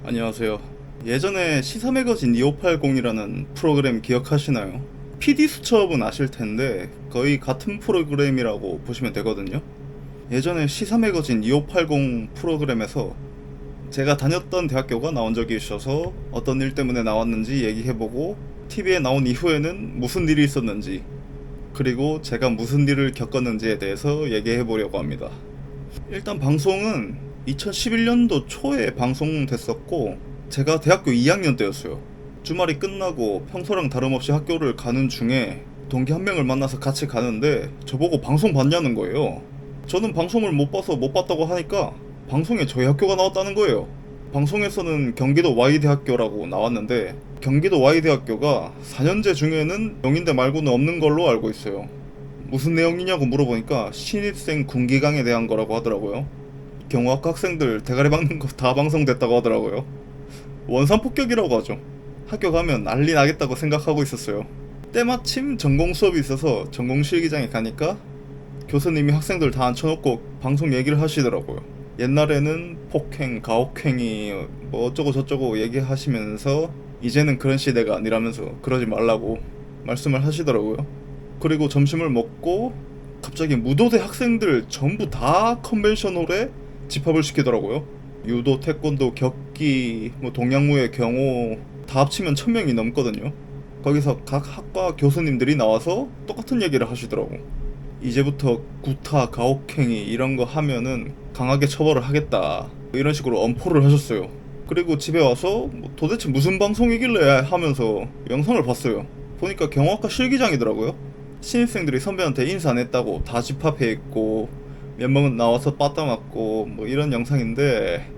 안녕하세요. 예전에 시사매거진 2580이라는 프로그램 기억하시나요? PD수첩은 아실 텐데 거의 같은 프로그램이라고 보시면 되거든요. 예전에 시사매거진 2580 프로그램에서 제가 다녔던 대학교가 나온 적이 있어서 어떤 일 때문에 나왔는지 얘기해보고 TV에 나온 이후에는 무슨 일이 있었는지 그리고 제가 무슨 일을 겪었는지에 대해서 얘기해보려고 합니다. 일단 방송은 2011년도 초에 방송됐었고 제가 대학교 2학년 때였어요. 주말이 끝나고 평소랑 다름없이 학교를 가는 중에 동기 한 명을 만나서 같이 가는데 저보고 방송 봤냐는 거예요. 저는 방송을 못 봐서 못 봤다고 하니까 방송에 저희 학교가 나왔다는 거예요. 방송에서는 경기도 Y대학교라고 나왔는데 경기도 Y대학교가 4년제 중에는 영인대 말고는 없는 걸로 알고 있어요. 무슨 내용이냐고 물어보니까 신입생 군기강에 대한 거라고 하더라고요. 경호학과 학생들 대가리 박는 거 다 방송됐다고 하더라고요. 원산폭격이라고 하죠. 학교 가면 난리 나겠다고 생각하고 있었어요. 때마침 전공 수업이 있어서 전공 실기장에 가니까 교수님이 학생들 다 앉혀놓고 방송 얘기를 하시더라고요. 옛날에는 폭행, 가혹행위 뭐 어쩌고 저쩌고 얘기하시면서 이제는 그런 시대가 아니라면서 그러지 말라고 말씀을 하시더라고요. 그리고 점심을 먹고 갑자기 무도대 학생들 전부 다 컨벤션홀에 집합을 시키더라고요. 유도, 태권도, 격기, 뭐 동양무예, 경호 다 합치면 1000명이 넘거든요. 거기서 각 학과 교수님들이 나와서 똑같은 얘기를 하시더라고. 이제부터 구타, 가혹행위 이런 거 하면은 강하게 처벌을 하겠다. 이런 식으로 엄포를 하셨어요. 그리고 집에 와서 뭐 도대체 무슨 방송이길래 하면서 영상을 봤어요. 보니까 경호학과 실기장이더라고요. 신입생들이 선배한테 인사 안 했다고 다 집합해 있고 몇 명은 나와서 빠따 맞고 뭐 이런 영상인데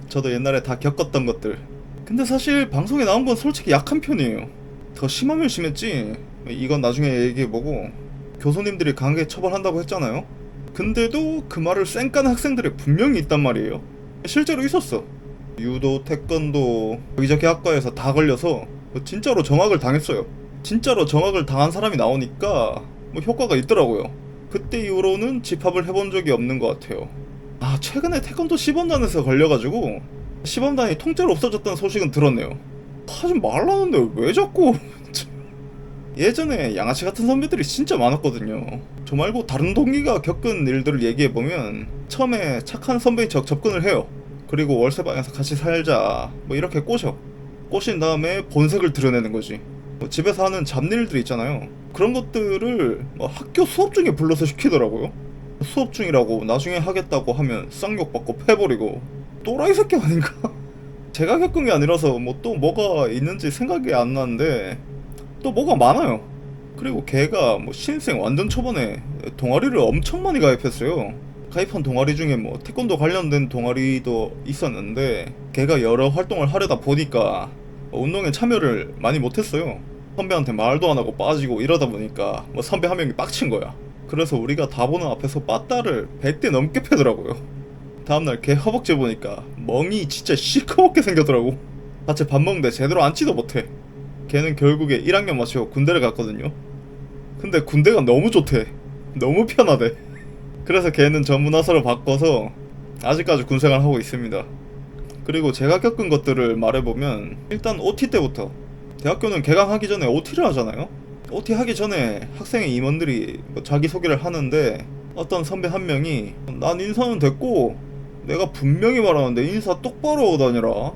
저도 옛날에 다 겪었던 것들. 근데 사실 방송에 나온 건 솔직히 약한 편이에요. 더 심하면 심했지. 이건 나중에 얘기해보고 교수님들이 강하게 처벌한다고 했잖아요. 근데도 그 말을 쌩까는 학생들이 분명히 있단 말이에요. 실제로 있었어. 유도, 태권도 여기저기 학과에서 다 걸려서 진짜로 정학을 당했어요. 진짜로 정학을 당한 사람이 나오니까 뭐 효과가 있더라고요. 그때 이후로는 집합을 해본 적이 없는 것 같아요. 최근에 태권도 시범단에서 걸려가지고 시범단이 통째로 없어졌다는 소식은 들었네요. 하지 말라는데 왜 자꾸 예전에 양아치 같은 선배들이 진짜 많았거든요. 저 말고 다른 동기가 겪은 일들을 얘기해보면 처음에 착한 선배인 척 접근을 해요. 그리고 월세방에서 같이 살자 뭐 이렇게 꼬신 다음에 본색을 드러내는 거지. 뭐 집에서 하는 잡일들 있잖아요. 그런 것들을 뭐 학교 수업 중에 불러서 시키더라고요. 수업 중이라고 나중에 하겠다고 하면 쌍욕 받고 패버리고 또라이 새끼 아닌가? 제가 겪은 게 아니라서 뭐 또 뭐가 있는지 생각이 안 나는데 또 뭐가 많아요. 그리고 걔가 뭐 신생 완전 초반에 동아리를 엄청 많이 가입했어요. 가입한 동아리 중에 뭐 태권도 관련된 동아리도 있었는데 걔가 여러 활동을 하려다 보니까 운동에 참여를 많이 못했어요. 선배한테 말도 안 하고 빠지고 이러다 보니까 뭐 선배 한 명이 빡친 거야. 그래서 우리가 다 보는 앞에서 빠따를 100대 넘게 패더라고요. 다음날 걔 허벅지 보니까 멍이 진짜 시커멓게 생겼더라고. 같이 밥 먹는데 제대로 앉지도 못해. 걔는 결국에 1학년 마치고 군대를 갔거든요. 근데 군대가 너무 좋대. 너무 편하대. 그래서 걔는 전문화서를 바꿔서 아직까지 군생활 하고 있습니다. 그리고 제가 겪은 것들을 말해보면 일단 OT 때부터 대학교는 개강하기 전에 OT를 하잖아요. OT 하기 전에 학생의 임원들이 뭐 자기소개를 하는데 어떤 선배 한 명이 난 인사는 됐고 내가 분명히 말하는데 인사 똑바로 하고 다니라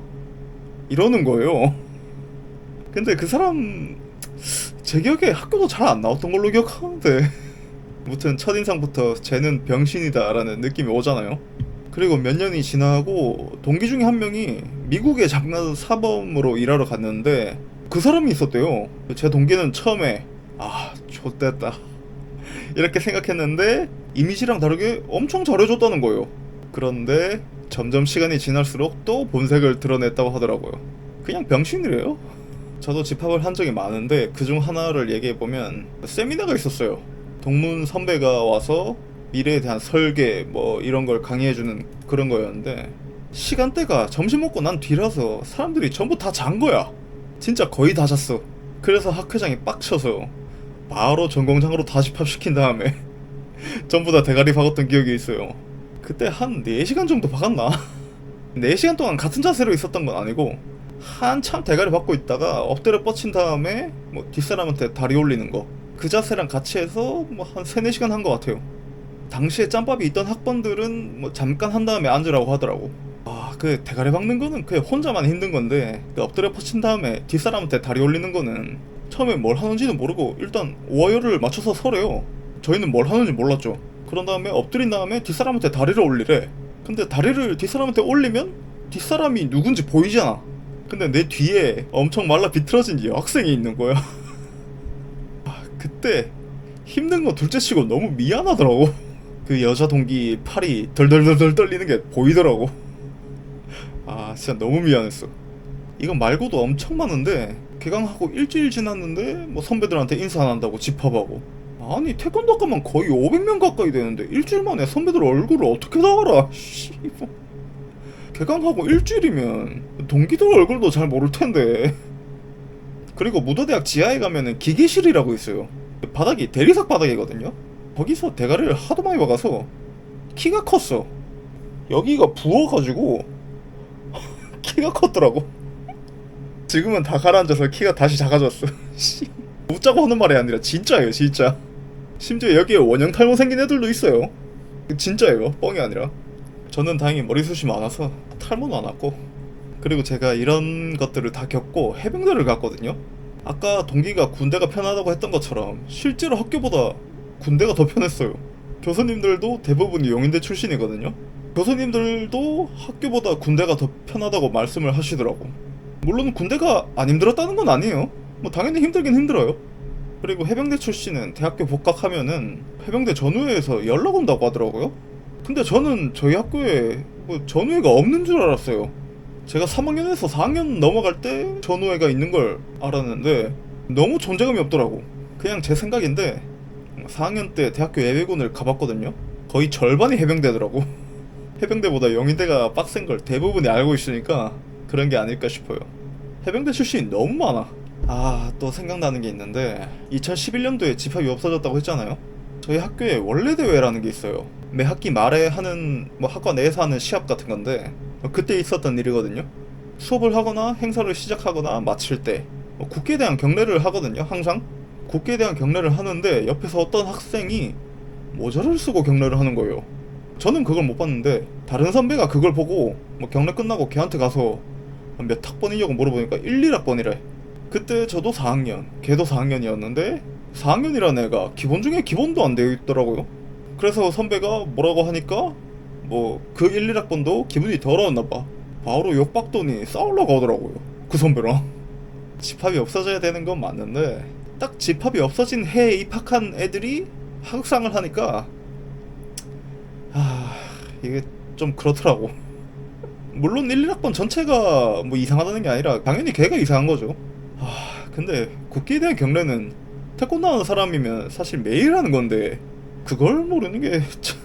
이러는 거예요. 근데 그 사람 제 기억에 학교도 잘 안 나왔던 걸로 기억하는데 무튼 첫인상부터 쟤는 병신이다 라는 느낌이 오잖아요. 그리고 몇 년이 지나고 동기 중에 한 명이 미국에 장난 사범으로 일하러 갔는데 그 사람이 있었대요. 제 동기는 처음에 좆됐다 이렇게 생각했는데 이미지랑 다르게 엄청 잘해줬다는 거예요. 그런데 점점 시간이 지날수록 또 본색을 드러냈다고 하더라고요. 그냥 병신이래요. 저도 집합을 한 적이 많은데 그중 하나를 얘기해보면 세미나가 있었어요. 동문 선배가 와서 미래에 대한 설계 뭐 이런 걸 강의해주는 그런 거였는데 시간대가 점심 먹고 난 뒤라서 사람들이 전부 다 잔 거야. 진짜 거의 다 잤어. 그래서 학회장이 빡쳐서 바로 전공장으로 다 집합시킨 다음에 전부 다 대가리 박았던 기억이 있어요. 그때 한 4시간 정도 박았나? 4시간 동안 같은 자세로 있었던 건 아니고 한참 대가리 받고 있다가 엎드려 뻗친 다음에 뭐 뒷사람한테 다리 올리는 거 그 자세랑 같이 해서 뭐 한 3-4시간 한 것 같아요. 당시에 짬밥이 있던 학번들은 뭐 잠깐 한 다음에 앉으라고 하더라고. 그 대가리 박는 거는 그냥 혼자만 힘든 건데 그 엎드려 뻗친 다음에 뒷사람한테 다리 올리는 거는 처음에 뭘 하는지는 모르고 일단 오하이어를 맞춰서 서래요. 저희는 뭘 하는지 몰랐죠. 그런 다음에 엎드린 다음에 뒷사람한테 다리를 올리래. 근데 다리를 뒷사람한테 올리면 뒷사람이 누군지 보이잖아. 근데 내 뒤에 엄청 말라 비틀어진 여학생이 있는 거야. 그때 힘든 거 둘째치고 너무 미안하더라고. 그 여자 동기 팔이 덜덜덜덜 떨리는 게 보이더라고. 진짜 너무 미안했어. 이건 말고도 엄청 많은데 개강하고 일주일 지났는데 뭐 선배들한테 인사 안 한다고 집합하고. 아니 태권도 학과만 거의 500명 가까이 되는데 일주일 만에 선배들 얼굴을 어떻게 다 알아. 개강하고 일주일이면 동기들 얼굴도 잘 모를 텐데. 그리고 무도대학 지하에 가면은 기계실이라고 있어요. 바닥이 대리석 바닥이거든요. 거기서 대가리를 하도 많이 박아서 키가 컸어. 여기가 부어가지고 키가 컸더라고. 지금은 다 가라앉아서 키가 다시 작아졌어. 웃자고 하는 말이 아니라 진짜예요, 진짜. 심지어 여기에 원형 탈모 생긴 애들도 있어요. 진짜예요, 뻥이 아니라. 저는 다행히 머리숱이 많아서 탈모는 안 왔고. 그리고 제가 이런 것들을 다 겪고 해병대를 갔거든요. 아까 동기가 군대가 편하다고 했던 것처럼 실제로 학교보다 군대가 더 편했어요. 교수님들도 대부분이 용인대 출신이거든요. 교수님들도 학교보다 군대가 더 편하다고 말씀을 하시더라고. 물론 군대가 안 힘들었다는 건 아니에요. 뭐 당연히 힘들긴 힘들어요. 그리고 해병대 출신은 대학교 복학하면은 해병대 전우회에서 연락 온다고 하더라고요. 근데 저는 저희 학교에 뭐 전우회가 없는 줄 알았어요. 제가 3학년에서 4학년 넘어갈 때 전우회가 있는 걸 알았는데 너무 존재감이 없더라고. 그냥 제 생각인데 4학년 때 대학교 예비군을 가봤거든요. 거의 절반이 해병대더라고. 해병대보다 영인대가 빡센 걸 대부분이 알고 있으니까 그런 게 아닐까 싶어요. 해병대 출신이 너무 많아. 또 생각나는 게 있는데 2011년도에 집합이 없어졌다고 했잖아요. 저희 학교에 원래대회라는 게 있어요. 매 학기 말에 하는 뭐 학과 내에서 하는 시합 같은 건데 그때 있었던 일이거든요. 수업을 하거나 행사를 시작하거나 마칠 때 국기에 대한 경례를 하거든요. 항상 국기에 대한 경례를 하는데 옆에서 어떤 학생이 모자를 쓰고 경례를 하는 거예요. 저는 그걸 못 봤는데 다른 선배가 그걸 보고 뭐 경례 끝나고 걔한테 가서 몇 학번이냐고 물어보니까 1, 1학번이래. 그때 저도 4학년, 걔도 4학년이었는데 4학년이라는 애가 기본 중에 기본도 안 되어 있더라고요. 그래서 선배가 뭐라고 하니까 뭐 그 1, 1학번도 기분이 더러웠나봐. 바로 욕박더니 싸우려고 하더라고요, 그 선배랑. 집합이 없어져야 되는 건 맞는데 딱 집합이 없어진 해에 입학한 애들이 하극상을 하니까 이게 좀 그렇더라고. 물론 1, 1학번 전체가 뭐 이상하다는 게 아니라 당연히 걔가 이상한 거죠. 근데 국기에 대한 경례는 태권도 하는 사람이면 사실 매일 하는 건데 그걸 모르는 게 참...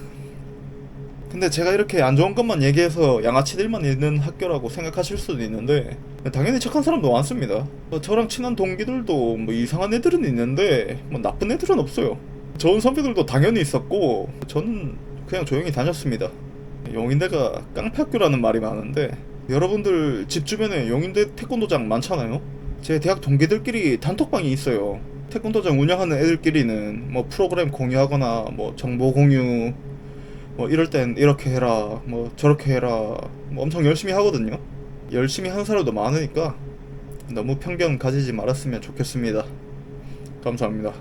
근데 제가 이렇게 안 좋은 것만 얘기해서 양아치들만 있는 학교라고 생각하실 수도 있는데 당연히 착한 사람도 많습니다. 저랑 친한 동기들도 뭐 이상한 애들은 있는데 뭐 나쁜 애들은 없어요. 좋은 선배들도 당연히 있었고 저는 그냥 조용히 다녔습니다. 용인대가 깡패학교라는 말이 많은데 여러분들 집 주변에 용인대 태권도장 많잖아요. 제 대학 동기들끼리 단톡방이 있어요. 태권도장 운영하는 애들끼리는 뭐 프로그램 공유하거나 뭐 정보 공유 뭐 이럴 땐 이렇게 해라 뭐 저렇게 해라 뭐 엄청 열심히 하거든요. 열심히 하는 사람도 많으니까 너무 편견 가지지 말았으면 좋겠습니다. 감사합니다.